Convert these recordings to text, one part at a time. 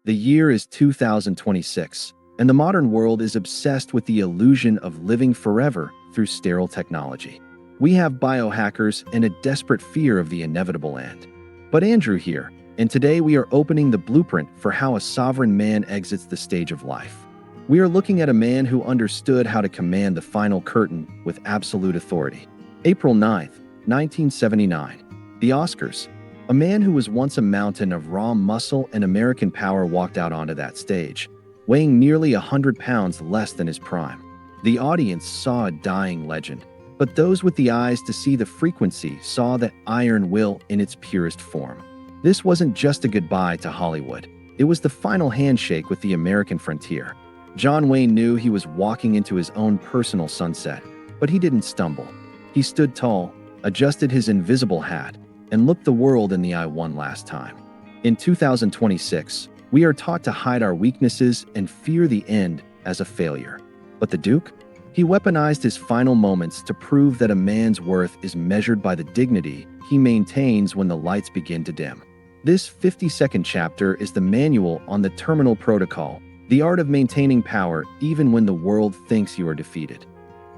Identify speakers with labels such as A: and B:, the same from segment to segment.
A: The year is 2026, and the modern world is obsessed with the illusion of living forever through sterile technology. We have biohackers and a desperate fear of the inevitable end. But Andrew here, and today we are opening the blueprint for how a sovereign man exits the stage of life. We are looking at a man who understood how to command the final curtain with absolute authority. April 9th, 1979. The Oscars. A man who was once a mountain of raw muscle and American power walked out onto that stage, weighing nearly 100 pounds less than his prime. The audience saw a dying legend, but those with the eyes to see the frequency saw that iron will in its purest form. This wasn't just a goodbye to Hollywood. It was the final handshake with the American frontier. John Wayne knew he was walking into his own personal sunset, but he didn't stumble. He stood tall, adjusted his invisible hat, and looked the world in the eye one last time. In 2026, we are taught to hide our weaknesses and fear the end as a failure. But the Duke? He weaponized his final moments to prove that a man's worth is measured by the dignity he maintains when the lights begin to dim. This 50-second chapter is the manual on the terminal protocol, the art of maintaining power even when the world thinks you are defeated.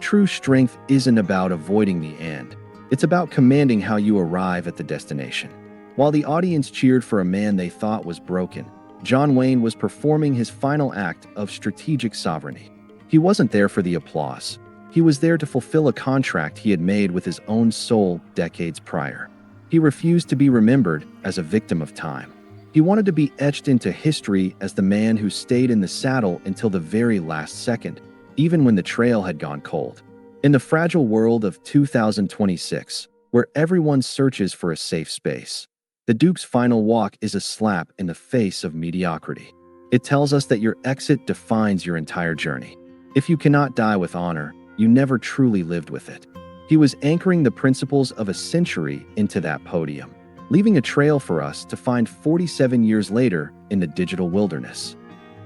A: True strength isn't about avoiding the end. It's about commanding how you arrive at the destination. While the audience cheered for a man they thought was broken, John Wayne was performing his final act of strategic sovereignty. He wasn't there for the applause. He was there to fulfill a contract he had made with his own soul decades prior. He refused to be remembered as a victim of time. He wanted to be etched into history as the man who stayed in the saddle until the very last second, even when the trail had gone cold. In the fragile world of 2026, where everyone searches for a safe space, the Duke's final walk is a slap in the face of mediocrity. It tells us that your exit defines your entire journey. If you cannot die with honor, you never truly lived with it. He was anchoring the principles of a century into that podium, leaving a trail for us to find 47 years later in the digital wilderness.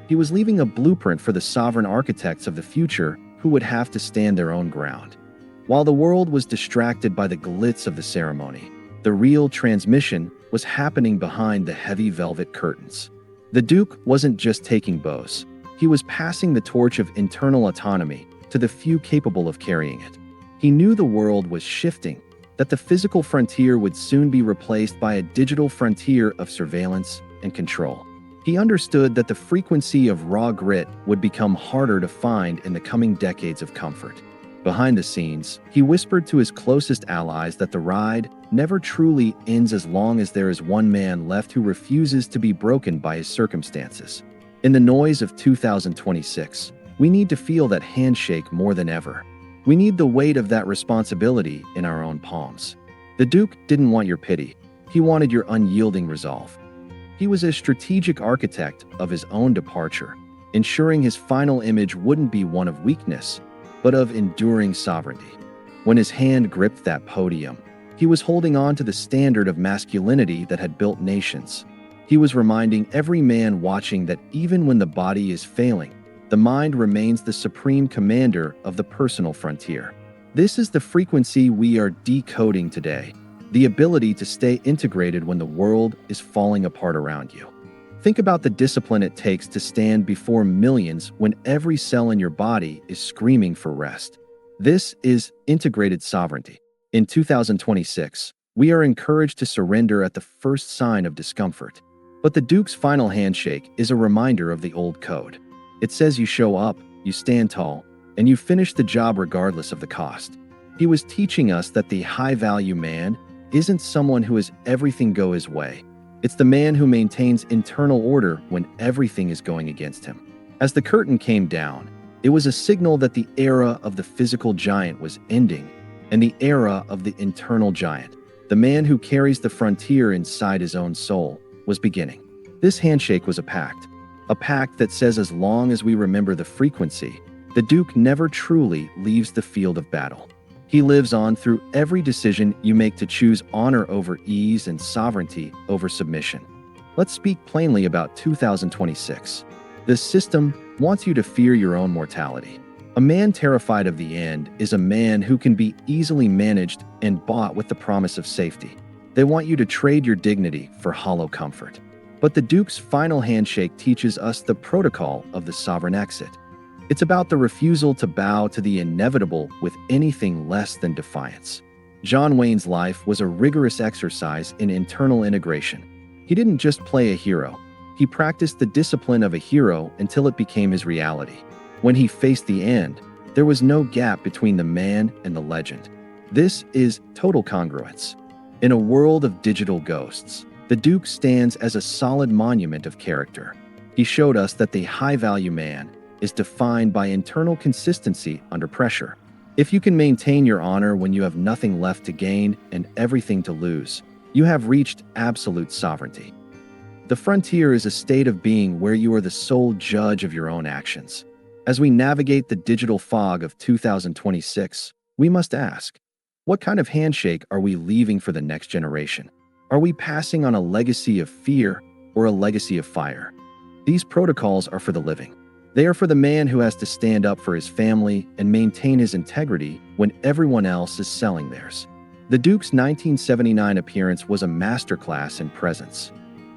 A: He was leaving a blueprint for the sovereign architects of the future who would have to stand their own ground. While the world was distracted by the glitz of the ceremony, the real transmission was happening behind the heavy velvet curtains. The Duke wasn't just taking bows. He was passing the torch of internal autonomy to the few capable of carrying it. He knew the world was shifting, that the physical frontier would soon be replaced by a digital frontier of surveillance and control. He understood that the frequency of raw grit would become harder to find in the coming decades of comfort. Behind the scenes, he whispered to his closest allies that the ride never truly ends as long as there is one man left who refuses to be broken by his circumstances. In the noise of 2026, we need to feel that handshake more than ever. We need the weight of that responsibility in our own palms. The Duke didn't want your pity. He wanted your unyielding resolve. He was a strategic architect of his own departure, ensuring his final image wouldn't be one of weakness, but of enduring sovereignty. When his hand gripped that podium, he was holding on to the standard of masculinity that had built nations. He was reminding every man watching that even when the body is failing, the mind remains the supreme commander of the personal frontier. This is the frequency we are decoding today. The ability to stay integrated when the world is falling apart around you. Think about the discipline it takes to stand before millions when every cell in your body is screaming for rest. This is integrated sovereignty. In 2026, we are encouraged to surrender at the first sign of discomfort. But the Duke's final handshake is a reminder of the old code. It says you show up, you stand tall, and you finish the job regardless of the cost. He was teaching us that the high-value man isn't someone who has everything go his way. It's the man who maintains internal order when everything is going against him. As the curtain came down, it was a signal that the era of the physical giant was ending, and the era of the internal giant, the man who carries the frontier inside his own soul, was beginning. This handshake was a pact that says as long as we remember the frequency, the Duke never truly leaves the field of battle. He lives on through every decision you make to choose honor over ease and sovereignty over submission. Let's speak plainly about 2026. The system wants you to fear your own mortality. A man terrified of the end is a man who can be easily managed and bought with the promise of safety. They want you to trade your dignity for hollow comfort. But the Duke's final handshake teaches us the protocol of the sovereign exit. It's about the refusal to bow to the inevitable with anything less than defiance. John Wayne's life was a rigorous exercise in internal integration. He didn't just play a hero. He practiced the discipline of a hero until it became his reality. When he faced the end, there was no gap between the man and the legend. This is total congruence. In a world of digital ghosts, the Duke stands as a solid monument of character. He showed us that the high-value man is defined by internal consistency under pressure. If you can maintain your honor when you have nothing left to gain and everything to lose, you have reached absolute sovereignty. The frontier is a state of being where you are the sole judge of your own actions. As we navigate the digital fog of 2026, we must ask, what kind of handshake are we leaving for the next generation? Are we passing on a legacy of fear or a legacy of fire? These protocols are for the living. They are for the man who has to stand up for his family and maintain his integrity when everyone else is selling theirs. The Duke's 1979 appearance was a masterclass in presence.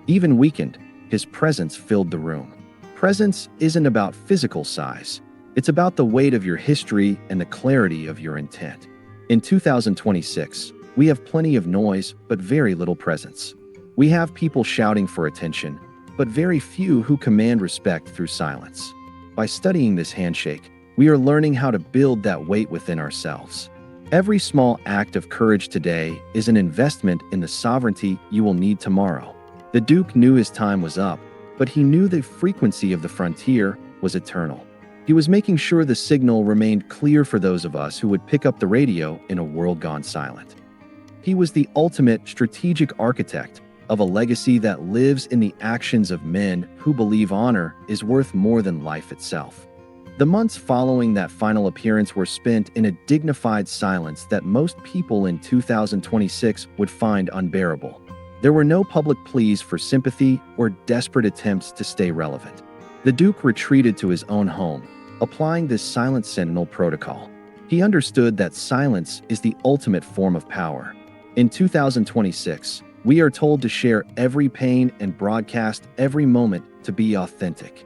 A: Even weakened, his presence filled the room. Presence isn't about physical size. It's about the weight of your history and the clarity of your intent. In 2026, we have plenty of noise, but very little presence. We have people shouting for attention, but very few who command respect through silence. By studying this handshake, we are learning how to build that weight within ourselves. Every small act of courage today is an investment in the sovereignty you will need tomorrow. The Duke knew his time was up, but he knew the frequency of the frontier was eternal. He was making sure the signal remained clear for those of us who would pick up the radio in a world gone silent. He was the ultimate strategic architect of a legacy that lives in the actions of men who believe honor is worth more than life itself. The months following that final appearance were spent in a dignified silence that most people in 2026 would find unbearable. There were no public pleas for sympathy or desperate attempts to stay relevant. The Duke retreated to his own home, applying this silent sentinel protocol. He understood that silence is the ultimate form of power. In 2026, we are told to share every pain and broadcast every moment to be authentic.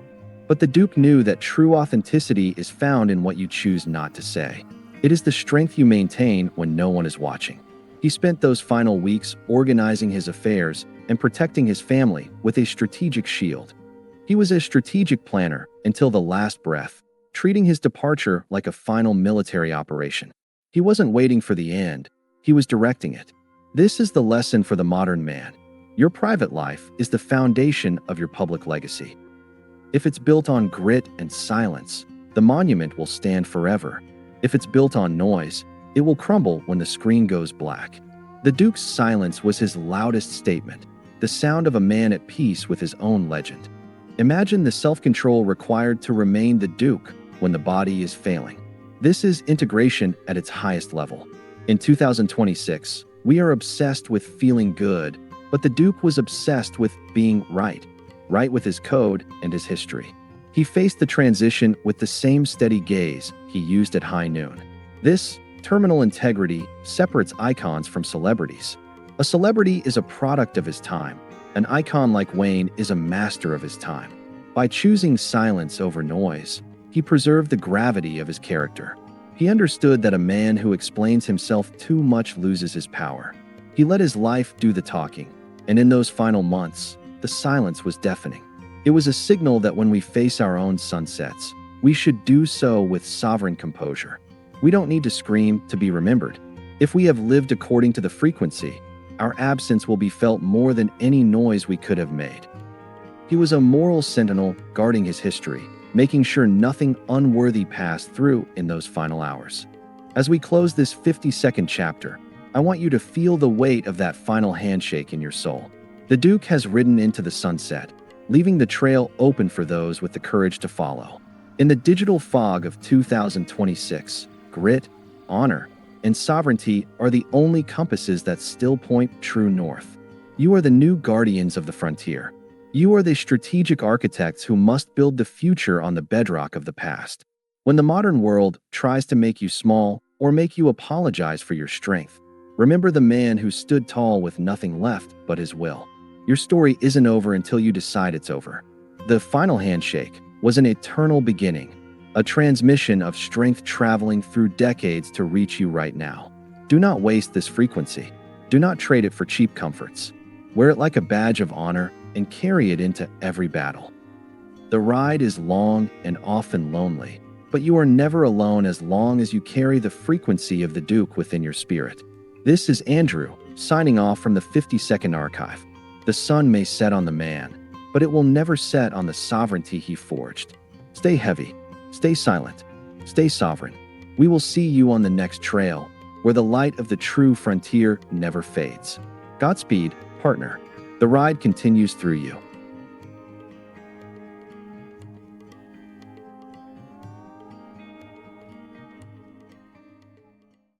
A: But the Duke knew that true authenticity is found in what you choose not to say. It is the strength you maintain when no one is watching. He spent those final weeks organizing his affairs and protecting his family with a strategic shield. He was a strategic planner until the last breath, treating his departure like a final military operation. He wasn't waiting for the end, he was directing it. This is the lesson for the modern man. Your private life is the foundation of your public legacy. If it's built on grit and silence, the monument will stand forever. If it's built on noise, it will crumble when the screen goes black. The Duke's silence was his loudest statement, the sound of a man at peace with his own legend. Imagine the self-control required to remain the Duke when the body is failing. This is integration at its highest level. In 2026, we are obsessed with feeling good, but the Duke was obsessed with being right with his code and his history. He faced the transition with the same steady gaze he used at high noon. This terminal integrity separates icons from celebrities. A celebrity is a product of his time. An icon like Wayne is a master of his time. By choosing silence over noise, he preserved the gravity of his character. He understood that a man who explains himself too much loses his power. He let his life do the talking, and in those final months, the silence was deafening. It was a signal that when we face our own sunsets, we should do so with sovereign composure. We don't need to scream to be remembered. If we have lived according to the frequency, our absence will be felt more than any noise we could have made. He was a moral sentinel guarding his history, making sure nothing unworthy passed through in those final hours. As we close this 50-second chapter, I want you to feel the weight of that final handshake in your soul. The Duke has ridden into the sunset, leaving the trail open for those with the courage to follow. In the digital fog of 2026, grit, honor, and sovereignty are the only compasses that still point true north. You are the new guardians of the frontier. You are the strategic architects who must build the future on the bedrock of the past. When the modern world tries to make you small or make you apologize for your strength, remember the man who stood tall with nothing left but his will. Your story isn't over until you decide it's over. The final handshake was an eternal beginning, a transmission of strength traveling through decades to reach you right now. Do not waste this frequency. Do not trade it for cheap comforts. Wear it like a badge of honor and carry it into every battle. The ride is long and often lonely, but you are never alone as long as you carry the frequency of the Duke within your spirit. This is Andrew, signing off from the 50-second archive. The sun may set on the man, but it will never set on the sovereignty he forged. Stay heavy, stay silent, stay sovereign. We will see you on the next trail, where the light of the true frontier never fades. Godspeed, partner. The ride continues through you.